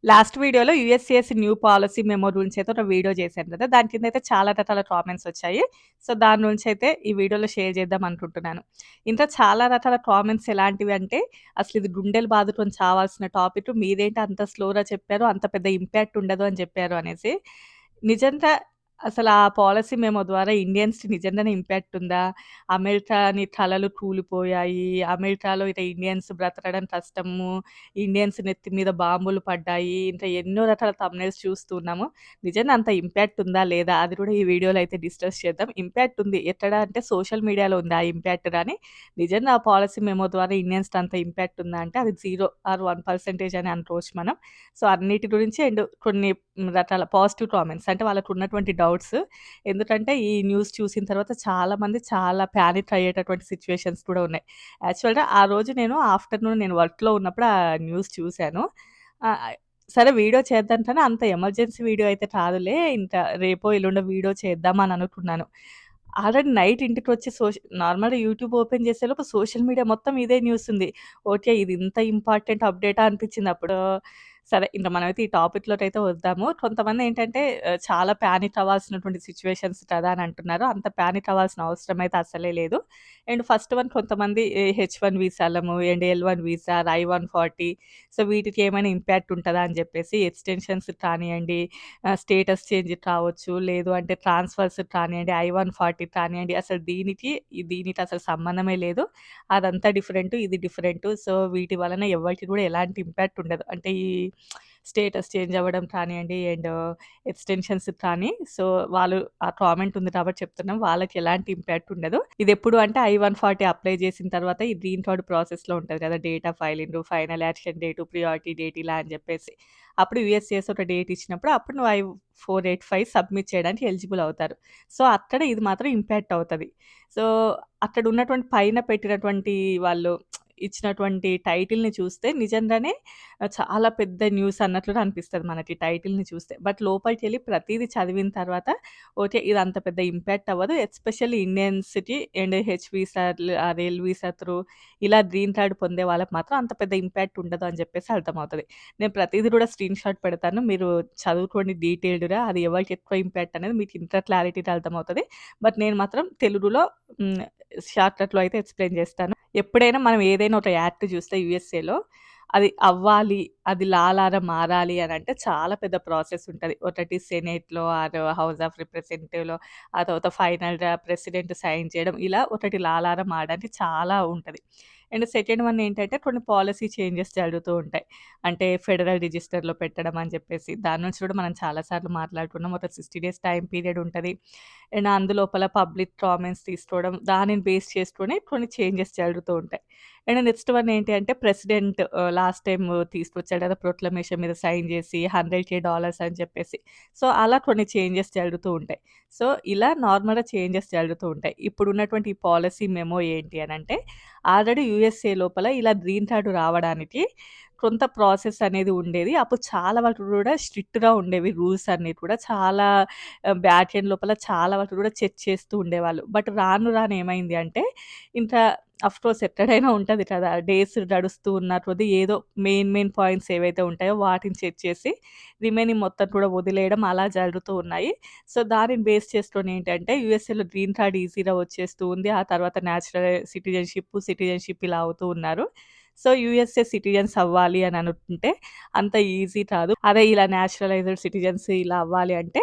Last వీడియోలో యూఎస్‌సిఎస్ new policy memo గురించయితే ఒక video చేశాను కదా! దాని కిందయితే చాలా రకాల కామెంట్స్ వచ్చాయి. సో, దాని నుంచయితే ఈ వీడియోలో షేర్ చేద్దాం అనుకుంటున్నాను. ఇంట్లో చాలా రకాల కామెంట్స్ ఎలాంటివి అంటే, అసలిది గుండెలు బాదుకొని చావాల్సిన టాపిక్ మీరేంటి అంత స్లోగా చెప్పారు, అంత పెద్ద ఇంపాక్ట్ ఉండదు అని చెప్పారు అనేసి. నిజంగా అసలు ఆ పాలిసీ మెమో ద్వారా ఇండియన్స్‌కి నిజంగానే ఇంపాక్ట్ ఉందా? అమెరికాని తలలు కూలిపోయాయి. అమెరికాలో ఇక ఇండియన్స్ బ్రతకడం కష్టము. ఇండియన్స్ నెత్తి మీద బాంబులు పడ్డాయి. ఇంకా ఎన్నో రకాల థంబ్‌నెయిల్స్ చూస్తున్నాము. నిజంగా అంత ఇంపాక్ట్ ఉందా? లేదా? అది కూడా ఈ వీడియోలో అయితే డిస్కస్ చేద్దాం. ఇంపాక్ట్ ఉంది. ఎక్కడ అంటే సోషల్ మీడియాలో ఉంది ఆ ఇంపాక్ట్ గాని, నిజంగా ఆ పాలిసీ మెమో ద్వారా ఇండియన్స్‌కి అంత ఇంపాక్ట్ ఉందా అంటే అది 0 ఆర్ 1% అని అనుకోవచ్చు మనం. సో, అన్నిటి గురించి అండ్ కొన్ని రకాల పాజిటివ్ కామెంట్స్ అంటే వాళ్ళకున్నటువంటి డౌట్స్. ఎందుకంటే ఈ న్యూస్ చూసిన తర్వాత చాలామంది చాలా పానిక్ అయ్యేటటువంటి సిట్యుయేషన్స్ కూడా ఉన్నాయి. యాక్చువల్‌గా ఆ రోజు ఆఫ్టర్‌నూన్ నేను వర్క్‌లో ఉన్నప్పుడు ఆ న్యూస్ చూసాను. ఆహ్, సరే వీడియో చేద్దాం కానీ అంత ఎమర్జెన్సీ వీడియో అయితే కాదులే. ఇంకా రేపో, ఎల్లుండో వీడియో చేద్దాం అని అనుకున్నాను. ఆల్రెడీ నైట్ ఇంటికొచ్చి నార్మల్‌గా యూట్యూబ్ ఓపెన్ చేసేలోపు సోషల్ మీడియా మొత్తం ఇదే న్యూస్ ఉంది. ఓకే. ఇది ఇంత ఇంపార్టెంట్ అప్డేటా అనిపించిందప్పుడు. సరే ఇంక మనమైతే ఈ టాపిక్‌లోకైతే వద్దాము. కొంతమందేంటంటే చాలా పానిక్ అవ్వాల్సినటువంటి సిట్యుయేషన్స్ కదా అని అంటున్నారు. అంత పానిక్ అవ్వాల్సిన అవసరం అయితే అస్సలే లేదు. అండ్ ఫస్ట్ వన్ కొంతమంది హెచ్-1 వీసాలము అండ్ ఎల్-1 వీసా, ఐ-140 సో, వీటికి ఏమైనా ఇంపాక్ట్ ఉంటదా అని చెప్పేసి ఎక్స్‌టెన్షన్స్ కానియండి, స్టేటస్ చేంజ్ కావచ్చు, లేదు అంటే ట్రాన్స్‌ఫర్స్ కానియండి, ఐ-140 కానియండి, అసలు దీనికి అసలు సంబంధమే లేదు. అదంతా డిఫరెంటు, ఇది డిఫరెంటు. సో, వీటి వలన ఎవ్వరికీ కూడా ఎలాంటి ఇంపాక్ట్ ఉండదు. అంటే ఈ స్టేటస్ చేంజ్ అవ్వడం కానియండి అండ్ ఎక్స్‌టెన్షన్స్ కానీ, సో, వాళ్ళు ఆ కామెంట్ ఉంది కాబట్టి చెప్తున్నాం. వాళ్ళకి ఎలాంటి ఇంపాక్ట్ ఉండదు. ఇదెప్పుడు అంటే ఐ-140 అప్లై చేసిన తర్వాత ఈ గ్రీన్ కార్డ్ ప్రాసెస్‌లో ఉంటది కదా! Date of filing, final action date, priority date ఇలా అని చెప్పేసి. అప్పుడు యూఎస్‌సిఎస్ ఒక డేట్ ఇచ్చినప్పుడు అప్పుడు నువ్వు I-485 సబ్మిట్ చేయడానికి ఎలిజిబుల్ అవుతారు. సో, అక్కడ ఇది మాత్రం ఇంపాక్ట్ అవుతది. సో, అక్కడ ఉన్నటువంటి పైన పెట్టినటువంటి వాళ్ళు ఇచ్చినటువంటి టైటిల్‌ని చూస్తే నిజంగానే చాలా పెద్ద న్యూస్ అన్నట్లుగా అనిపిస్తది మనకి టైటిల్‌ని చూస్తే. బట్ లోపలికెళ్ళి ప్రతీది చదివిన తర్వాత ఓకే. ఇది అంత పెద్ద ఇంపాక్ట్ అవ్వదు. ఎస్పెషల్లీ ఇండియన్స్‌కి అండ్ హెచ్ వీసాలు ఆర్ ఎల్ వీసా త్రూ ఇలా గ్రీన్ కార్డ్ పొందే వాళ్ళకి మాత్రం అంత పెద్ద ఇంపాక్ట్ ఉండదు అని చెప్పేసి అర్థమవుతది. నేను ప్రతీది కూడా స్క్రీన్‌షాట్ పెడతాను. మీరు చదువుకోండి డీటెయిల్డ్‌గా. అది ఎవరికి ఎక్కువ ఇంపాక్ట్ అనేది మీకు ఇంకా క్లారిటీగా అర్థమవుతది. బట్ నేను మాత్రం తెలుగులో హ్మ్. షార్ట్‌కట్‌లో అయితే ఎక్స్‌ప్లెయిన్ చేస్తాను. ఎప్పుడైనా మనం ఏదైనా ఒక యాక్ట్ చూస్తే యూఎస్ఏలో అది అవ్వాలి, అది లాలార మారాలి అనంటే చాలా పెద్ద ప్రాసెస్ ఉంటది. ఒకటి సెనేట్‌లో ఆర్ హౌస్ ఆఫ్ రిప్రజెంటేటివ్‌లో ఆ తర్వాత ఫైనల్‌గా ప్రెసిడెంట్ సైన్ చేయడం ఇలా ఒకటి లాలార మారడానికి చాలా ఉంటది. అండ్ సెకండ్ వన్ ఏంటంటే కొన్ని పాలిసీ చేంజెస్ జరుగుతూ ఉంటాయి. అంటే ఫెడరల్ రిజిస్టర్‌లో పెట్టడం అని చెప్పేసి. దాని నుంచి కూడా మనం చాలా సార్లు మాట్లాడుకున్నాం. ఒక 60 డేస్ టైమ్ పీరియడ్ ఉంటది. అండ్ అందులోపల పబ్లిక్ కామెంట్స్ తీసుకోవడం, దానిని బేస్ చేసుకొని కొన్ని చేంజెస్ జరుగుతూ ఉంటాయి. అండ్ నెక్స్ట్ వన్ ఏంటి అంటే ప్రెసిడెంట్ లాస్ట్ టైమ్ తీసుకొచ్చాడు కదా! ప్రొక్లమేషన్ మీద సైన్ చేసి $100,000 అని చెప్పేసి. సో, అలా కొన్ని చేంజెస్ జరుగుతూ ఉంటాయి. సో, ఇలా నార్మల్‌గా చేంజెస్ జరుగుతూ ఉంటాయి. ఇప్పుడున్నటువంటి ఈ పాలిసీ మెమో ఏంటి అనంటే ఆల్రెడీ యూఎస్ఏ లోపల ఇలా గ్రీన్ కార్డ్ రావడానికి కొంత ప్రాసెస్ అనేది ఉండేది. అప్పుడు చాలా వరకు కూడా స్ట్రిక్ట్‌గా ఉండేవి రూల్స్ అన్నీ కూడా. చాలా బ్యాక్ ఎండ్ లోపల చాలా వరకు కూడా చెక్ చేస్తూ ఉండేవాళ్ళు. బట్ రాను రాను ఏమైంది అంటే ఇంకా ఆఫ్‌కోర్స్ ఎక్కడైనా ఉంటది కదా! డేస్ గడుస్తూ ఉన్న కొద్దీ ఏదో మెయిన్ పాయింట్స్ ఏవైతే ఉంటాయో వాటిని చెక్ చేసి రిమైనింగ్ మొత్తం కూడా వదిలేయడం అలా జరుగుతూ ఉన్నాయి. సో, దానిని బేస్ చేసుకొని ఏంటంటే యూఎస్ఏలో గ్రీన్ కార్డ్ ఈజీగా వచ్చేస్తూ ఉంది. ఆ తర్వాత నేచురల్ సిటిజన్‌షిప్ ఇలా అవుతూ ఉన్నారు. సో, యూఎస్ఏ సిటిజన్స్ అవ్వాలి అని అనుకుంటే అంత ఈజీ కాదు. అదే ఇలా నేచురలైజ్డ్ సిటిజన్స్ ఇలా అవ్వాలి అంటే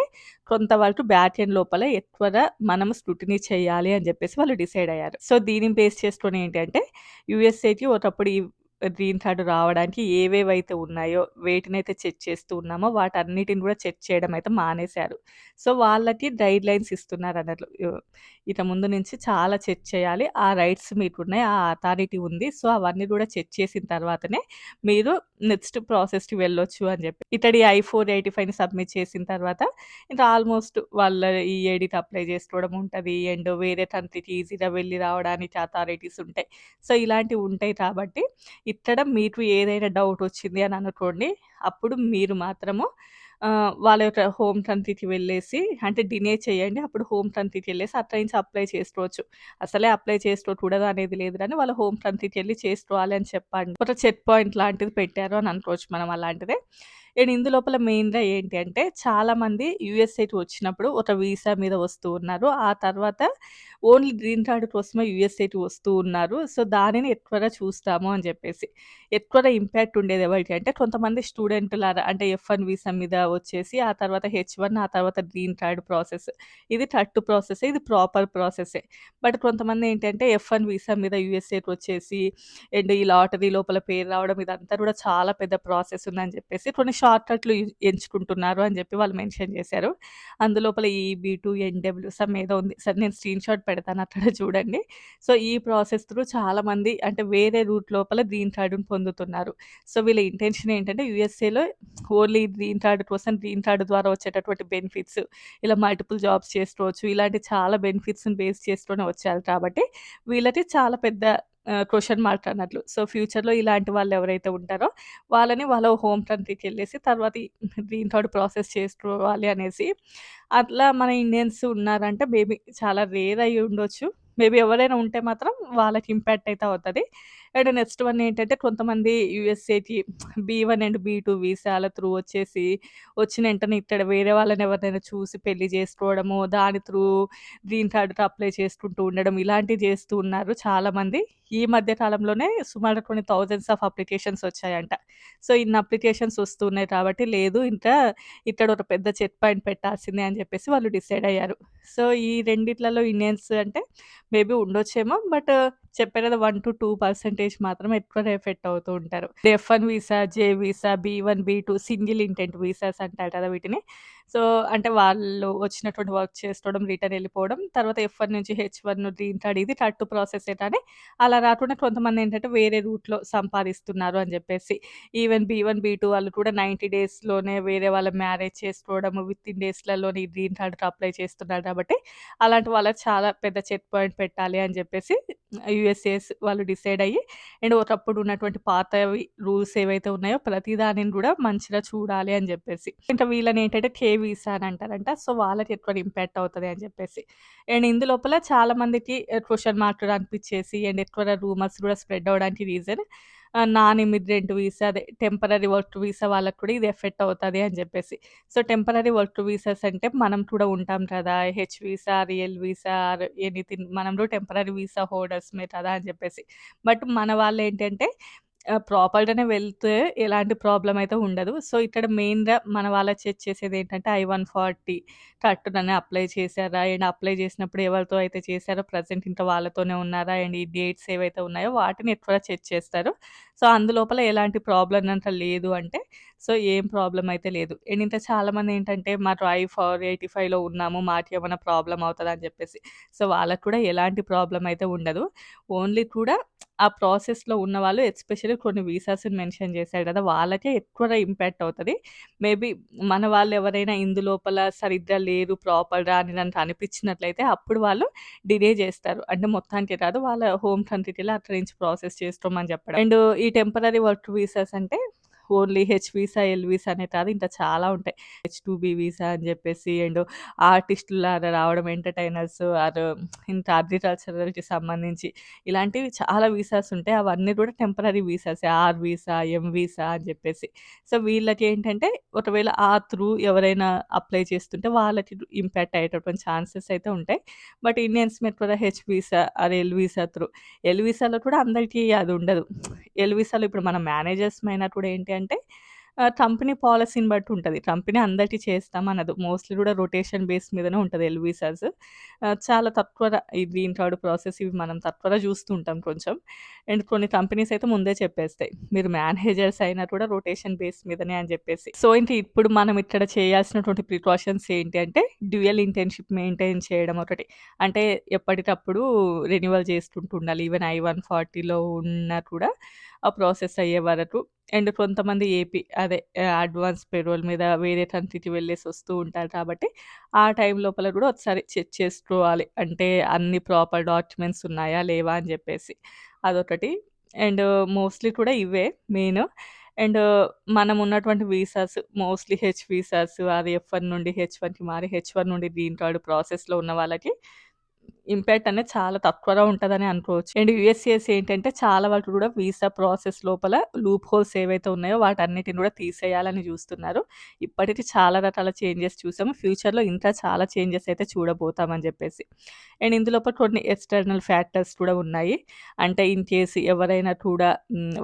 కొంతవరకు బ్యాక్ ఎండ్ లోపల ఎక్కువగా మనం స్క్రూటినీ చేయాలి అని జెప్పేసి వాళ్ళు డిసైడ్ అయ్యారు. సో, దీనిని బేస్ చేసుకొని ఏంటంటే యూఎస్ఏకి ఒకప్పుడు ఈ గ్రీన్ కార్డ్ రావడానికి ఏవేవైతే ఉన్నాయో వేటినైతే చెక్ చేస్తూ ఉన్నామో వాటన్నిటిని కూడా చెక్ చేయడం అయితే మానేశారు. సో, వాళ్ళకి గైడ్‌లైన్స్ ఇస్తున్నారన్నట్లు. ఇక ముందు నుంచి చాలా చెక్ చేయాలి. ఆ రైట్స్ మీకున్నాయి. ఆ అథారిటీ ఉంది. సో, అవన్నీ కూడా చెక్ చేసిన తర్వాతనే మీరు నెక్స్ట్ ప్రాసెస్‌కి వెళ్ళొచ్చు అని జెప్పి. ఇతడి I-485ని సబ్మిట్ చేసిన తర్వాత ఇంకా ఆల్మోస్ట్ వాళ్ళ ఈ ఏడీకి అప్లై చేసుకోవడం ఉంటది. అండ్ వేరే కంట్రీకి ఈజీగా వెళ్లి రావడానికి అథారిటీస్ ఉంటాయి. సో, ఇలాంటివి ఉంటాయి కాబట్టి ఇక్కడ మీకు ఏదైనా డౌట్ వచ్చింది అని అనుకోండి. అప్పుడు మీరు మాత్రము వాళ్ళ యొక్క హోమ్ కంట్రీకి వెళ్ళేసి అంటే డినే చేయండి. అప్పుడు హోమ్ కంట్రీకెళ్ళేసి అక్కడి నుంచి అప్లై చేసుకోవచ్చు. అసలే అప్లై చేసుకోకూడదు అనేది లేదు గానీ, వాళ్ళ హోమ్ కంట్రీకెళ్ళి చేసుకోవాలి అని చెప్పండి. ఒక చెక్ పాయింట్ లాంటిది పెట్టారు అని అనుకోవచ్చు మనం అలాంటిదే. అండ్ ఇందులోపల మెయిన్‌గా ఏంటి అంటే చాలామంది యూఎస్ఏకి వచ్చినప్పుడు ఒక వీసా మీద వస్తూ ఉన్నారు. ఆ తర్వాత ఓన్లీ గ్రీన్ కార్డ్ కోసమే యూఎస్ఏకి వస్తూ ఉన్నారు. సో, దానిని ఎక్కువగా చూస్తాము అని చెప్పేసి. ఎక్కువగా ఇంపాక్ట్ ఉండేది ఎవరికి అంటే కొంతమంది స్టూడెంట్‌లారా అంటే ఎఫ్1 వీసా మీద వచ్చేసి ఆ తర్వాత హెచ్1 ఆ తర్వాత గ్రీన్ కార్డ్ ప్రాసెస్. ఇది థర్డ్ ప్రాసెసే. ఇది ప్రాపర్ ప్రాసెసే. బట్ కొంతమంది ఏంటంటే ఎఫ్1 వీసా మీద యూఎస్ఏకి వచ్చేసి అండ్ ఈ లాటరీ లోపల పేరు రావడం ఇదంతా కూడా చాలా పెద్ద ప్రాసెస్ ఉందని చెప్పేసి కొన్ని షార్ట్ కట్లు ఎంచుకుంటున్నారు అని చెప్పి వాళ్ళు మెన్షన్ చేశారు. అందులోపల ఈబీ2 ఎన్‌డబ్ల్యూ సమ్ ఏదో ఉంది. సరే నేను స్క్రీన్‌షాట్ పెడతాను అక్కడ చూడండి. సో, ఈ ప్రాసెస్ త్రూ చాలామంది అంటే వేరే రూట్ లోపల గ్రీన్ కార్డ్‌ని పొందుతున్నారు. సో, వీళ్ళ ఇంటెన్షన్ ఏంటంటే యూఎస్ఏలో ఓన్లీ గ్రీన్ కార్డ్ కోసం గ్రీన్ కార్డ్ ద్వారా వచ్చేటటువంటి బెనిఫిట్స్ ఇలా మల్టిపుల్ జాబ్స్ చేసుకోవచ్చు. ఇలాంటి చాలా బెనిఫిట్స్‌ని బేస్ చేసుకొని వచ్చారు కాబట్టి వీళ్ళకి చాలా పెద్ద క్వెషన్ మార్క్ అన్నట్లు. సో, ఫ్యూచర్‌లో ఇలాంటి వాళ్ళు ఎవరైతే ఉంటారో వాళ్ళని వాళ్ళ హోమ్ కంట్రీకెళ్ళేసి తర్వాత ఈ గ్రీన్ కార్డ్ ప్రాసెస్ చేసుకోవాలి అనేసి అట్లా మన ఇండియన్స్ ఉన్నారంటే మేబీ చాలా రేర్ అయ్యి ఉండొచ్చు. మేబీ ఎవరైనా ఉంటే మాత్రం వాళ్ళకి ఇంపాక్ట్ అయితే అవుతది. అండ్ నెక్స్ట్ వన్ ఏంటంటే కొంతమంది యూఎస్ఏకి బీ1 అండ్ బీ2 వీసాల త్రూ వచ్చేసి వచ్చిన వెంటనే ఇక్కడ వేరే వాళ్ళని ఎవరినైనా చూసి పెళ్లి చేసుకోవడము, దాని త్రూ గ్రీన్ కార్డ్‌కి అప్లై చేసుకుంటూ ఉండడం ఇలాంటివి చేస్తూ ఉన్నారు చాలామంది. ఈ మధ్య కాలంలోనే సుమారు కొన్ని థౌసండ్స్ ఆఫ్ అప్లికేషన్స్ వచ్చాయంట. సో, ఇన్ని అప్లికేషన్స్ వస్తున్నాయి కాబట్టి లేదు ఇంకా ఇక్కడ ఒక పెద్ద చెక్ పాయింట్ పెట్టాల్సిందే అని చెప్పేసి వాళ్ళు డిసైడ్ అయ్యారు. సో, ఈ రెండిట్లలో ఇండియన్స్ అంటే మేబీ ఉండొచ్చేమో. బట్ చెప్పాను కదా! 1-2% మాత్రమే ఎక్కువగా ఎఫెక్ట్ అవుతూ ఉంటారు. F one visa, J visa, B one, B two single intent visas అంటారు కదా వీటిని. సో, అంటే వాళ్ళు వచ్చినటువంటి వర్క్ చేసుకోవడం, రిటర్న్ ఎళ్ళిపోవడం. తర్వాత ఎఫ్1 నుంచి హెచ్1 గ్రీన్ కార్డ్ ఇది థర్డ్ ప్రాసెసే కానీ అలా రాకుండా కొంతమందేంటంటే వేరే రూట్‌లో సంపాదిస్తున్నారు అని జెప్పేసి. ఈవెన్ బీ1, బీ2 వాళ్ళు కూడా 90 డేస్‌లోనే వేరే వాళ్ళ మ్యారేజ్ చేసుకోవడము, వితిన్ డేస్‌లలోనే ఈ గ్రీన్ కార్డ్‌కి అప్లై చేస్తున్నారు కాబట్టి, అలాంటి వాళ్ళకి చాలా పెద్ద చెక్ పాయింట్ పెట్టాలి అని జెప్పేసి యూఎస్ఏస్ వాళ్ళు డిసైడ్ అయ్యి అండ్ ఒకప్పుడు ఉన్నటువంటి పాతవి రూల్స్ ఏవైతే ఉన్నాయో ప్రతి దానిని గూడా మంచిగా చూడాలి అని జెప్పేసి. ఇంకా వీళ్ళనేంటంటే కే వీసా అని అంటారంట. సో, వాళ్ళకి ఎక్కువ ఇంపాక్ట్ అవుతది అని జెప్పేసి. అండ్ ఇందులోపల చాలా మందికి క్వెషన్ మార్క్ అనిపిచ్చేసి అండ్ ఎక్కువ రూమర్స్ గూడా స్ప్రెడ్ అవ్వడానికి రీజన్ నాన్ ఇమిగ్రెంట్ వీసా అదే టెంపరరీ వర్క్ వీసా వాళ్ళకి కూడా ఇది ఎఫెక్ట్ అవుతది అని జెప్పేసి. సో, టెంపరరీ వర్క్ వీసాస్ అంటే మనం కూడా ఉంటాం కదా! H visa, real visa or anything మనం కూడా టెంపరరీ వీసా హోల్డర్స్‌మే కదా! అని జెప్పేసి. బట్ మన వాళ్ళేంటంటే ప్రాపర్‌గానే వెళ్తే ఎలాంటి ప్రాబ్లమ్ అయితే ఉండదు. సో, ఇక్కడ మెయిన్‌గా మన వాళ్ళకి చెక్ చేసేదేంటంటే I-140 కరెక్ట్‌గానే అప్లై చేశారా? అండ్ అప్లై చేసినప్పుడు ఎవరితో అయితే చేశారో ప్రెజెంట్ ఇంకా వాళ్ళతోనే ఉన్నారా? అండ్ ఈ డేట్స్ ఏవైతే ఉన్నాయో వాటిని ఎక్కువగా చెక్ చేస్తారు. సో, అందులోపల ఎలాంటి ప్రాబ్లమ్ అంత లేదు అంటే, సో, ఏం ప్రాబ్లమ్ అయితే లేదు. అండ్ ఇంకా చాలామందేంటంటే మాకు I-485లో ఉన్నాము. మాకేమైనా ప్రాబ్లమ్ అవుతదా అని చెప్పేసి. సో, వాళ్ళకి కూడా ఎలాంటి ప్రాబ్లమ్ అయితే ఉండదు. ఓన్లీ కూడా ఆ ప్రాసెస్‌లో ఉన్నవాళ్ళు ఎస్పెషల్లీ కొన్ని వీసాస్‌ని మెన్షన్ చేశారు కదా! వాళ్ళకే ఎక్కువగా ఇంపాక్ట్ అవుతది. మేబీ మన వాళ్ళెవరైనా ఇందులోపల సరిగ్గా లేరు ప్రాపర్‌గా అని గనుక అనిపించినట్లయితే అప్పుడు వాళ్ళు డిలే చేస్తారు. అంటే మొత్తానికి కాదు వాళ్ళ హోమ్ కంట్రీకెళ్ళి అక్కడి నుంచి ప్రాసెస్ చేసుకోమని చెప్పడం. అండ్ ఈ టెంపరరీ వర్క్ వీసాస్ అంటే only H visa, L visa అనే కాదు ఇంకా చాలా ఉంటాయి. హెచ్-2బీ వీసా అని చెప్పేసి అండ్ ఆర్టిస్టులాగా రావడం ఎంటర్‌టైనర్స్ ఆర్ ఇంకా అగ్రికల్చరల్‌కి సంబంధించి ఇలాంటివి చాలా వీసాస్ ఉంటాయి. అవన్నీ కూడా టెంపరరీ వీసాసే. ఆర్ వీసా, ఎం వీసా అని చెప్పేసి. సో, వీళ్ళకేంటంటే ఒకవేళ ఆ త్రూ ఎవరైనా అప్లై చేస్తుంటే వాళ్ళకి ఇంపాక్ట్ అయ్యేటటువంటి ఛాన్సెస్ అయితే ఉంటాయి. బట్ ఇండియన్స్ ఎక్కువగా H visa or L visa through L వీసాలో కూడా అందరికీ అది ఉండదు. ఎల్ వీసాలో ఇప్పుడు మన మేనేజర్స్‌మైనా కూడా ఏంటి అంటే కంపెనీ పాలిసీని బట్టి ఉంటది. కంపెనీ అందరికీ చేస్తామనదు. మోస్ట్‌లీ కూడా రొటేషన్ బేస్ మీదనే ఉంటది ఎల్ వీసాస్. చాలా తక్కువగా ఈ గ్రీన్ కార్డ్ ప్రాసెస్ ఇవి మనం తక్కువగా చూస్తూ ఉంటాం కొంచెం. అండ్ కొన్ని కంపెనీస్ అయితే ముందే చెప్పేస్తాయి. మీరు మేనేజర్స్ అయినా కూడా రొటేషన్ బేస్ మీదనే అని చెప్పేసి. సో, ఇంక ఇప్పుడు మనం ఇక్కడ చేయాల్సినటువంటి ప్రికాషన్స్ ఏంటి అంటే డ్యూయల్ ఇంటర్న్‌షిప్ మెయింటైన్ చేయడం ఒకటి. అంటే ఎప్పటికప్పుడు రెన్యువల్ చేసుకుంటూ ఉండాలి. ఈవెన్ I-140లో ఉన్నా కూడా ఆ ప్రాసెస్ అయ్యే వరకు. అండ్ కొంతమంది ఏపీ అదే అడ్వాన్స్ పేరోల్ మీద వేరే కంట్రీకి వెళ్ళేసి వస్తూ ఉంటారు కాబట్టి, ఆ టైం లోపల కూడా ఒకసారి చెక్ చేసుకోవాలి. అంటే అన్ని ప్రాపర్ డాక్యుమెంట్స్ ఉన్నాయా? లేవా? అని చెప్పేసి. అదొకటి. అండ్ మోస్ట్‌లీ కూడా ఇవే మెయిన్. అండ్ మనం ఉన్నటువంటి వీసాస్ మోస్ట్‌లీ హెచ్ వీసాస్ అది ఎఫ్1 నుండి హెచ్1కి మారి హెచ్1 నుండి గ్రీన్ కార్డ్ ప్రాసెస్‌లో ఉన్న వాళ్ళకి ఇంపాక్ట్ అనేది చాలా తక్కువగా ఉంటదని అనుకోవచ్చు. అండ్ యూఎస్‌సిఎస్ ఏంటంటే చాలా వరకు కూడా వీసా ప్రాసెస్ లోపల లూప్ హోల్స్ ఏవైతే ఉన్నాయో వాటన్నిటిని కూడా తీసేయాలని చూస్తున్నారు. ఇప్పటికి చాలా రకాల చేంజెస్ చూసాము. ఫ్యూచర్‌లో ఇంకా చాలా చేంజెస్ అయితే చూడబోతామని చెప్పేసి. అండ్ ఇందులోపల కొన్ని ఎక్స్‌టర్నల్ ఫ్యాక్టర్స్ కూడా ఉన్నాయి. అంటే ఇన్ కేస్ ఎవరైనా కూడా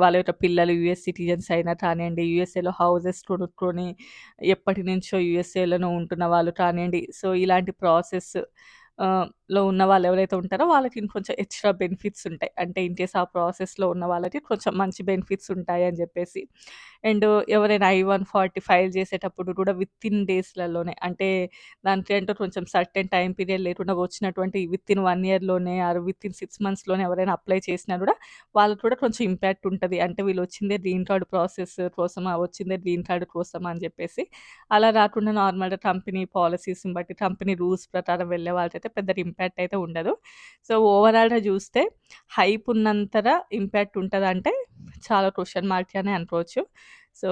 వాళ్ళ యొక్క పిల్లలు యూఎస్ సిటిజన్స్ అయినా కానియండి, యూఎస్ఏలో హౌసెస్ కొనుక్కొని ఎప్పటినుంచో యూఎస్ఏలోనే ఉంటున్న వాళ్ళు కానియండి. సో, ఇలాంటి ప్రాసెస్ లో ఉన్న వాళ్ళు ఎవరైతే ఉంటారో వాళ్ళకి ఇంకొంచెం ఎక్స్‌ట్రా బెనిఫిట్స్ ఉంటాయి. అంటే ఇన్ కేస్ ఆ ప్రాసెస్‌లో ఉన్న వాళ్ళకి కొంచెం మంచి బెనిఫిట్స్ ఉంటాయి అని జెప్పేసి. అండ్ ఎవరైనా I-140 ఫైల్ చేసేటప్పుడు కూడా వితిన్ డేస్‌లలోనే అంటే దానికి అంటే కొంచెం సర్టెన్ టైమ్ పీరియడ్ లేకుండా వచ్చినటువంటి వితిన్ 1 ఇయర్‌లోనే ఆర్ వితిన్ 6 మంత్స్‌లోనే ఎవరైనా అప్లై చేసినా కూడా వాళ్ళకి కూడా కొంచెం ఇంపాక్ట్ ఉంటది. అంటే వీళ్ళు వచ్చిందే గ్రీన్ కార్డ్ ప్రాసెస్ కోసమా, వచ్చిందే గ్రీన్ కార్డ్ కోసమా అని జెప్పేసి. అలా రాకుండా నార్మల్‌గా కంపెనీ పాలిసీస్‌ని బట్టి, కంపెనీ రూల్స్ ప్రకారం వెళ్ళే వాళ్ళకైతే పెద్దగా ఇంపాక్ట్ అయితే ఉండదు. సో, ఓవరాల్‌గా జూస్తే హైప్ ఉన్నంతగా ఇంపాక్ట్ ఉంటదంటే చాలా క్వెషన్ మార్కే అనే అనుకోవచ్చు. సో,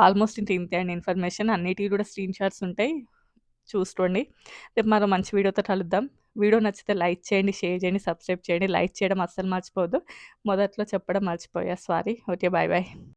ఆల్మోస్ట్ ఇంతే అండి ఇన్ఫర్మేషన్. అన్నిటికి కూడా స్క్రీన్ షాట్స్ ఉంటాయి. చూసుకోండి. రేపు మరో మంచి వీడియోతో కలుద్దాం. వీడియో నచ్చితే లైక్ చేయండి, షేర్ చేయండి, సబ్స్క్రైబ్ చేయండి. లైక్ చేయడం అస్సలు మర్చిపోవద్దు. మొదట్లో చెప్పడం మర్చిపోయా. సారీ. ఓకే. Bye bye.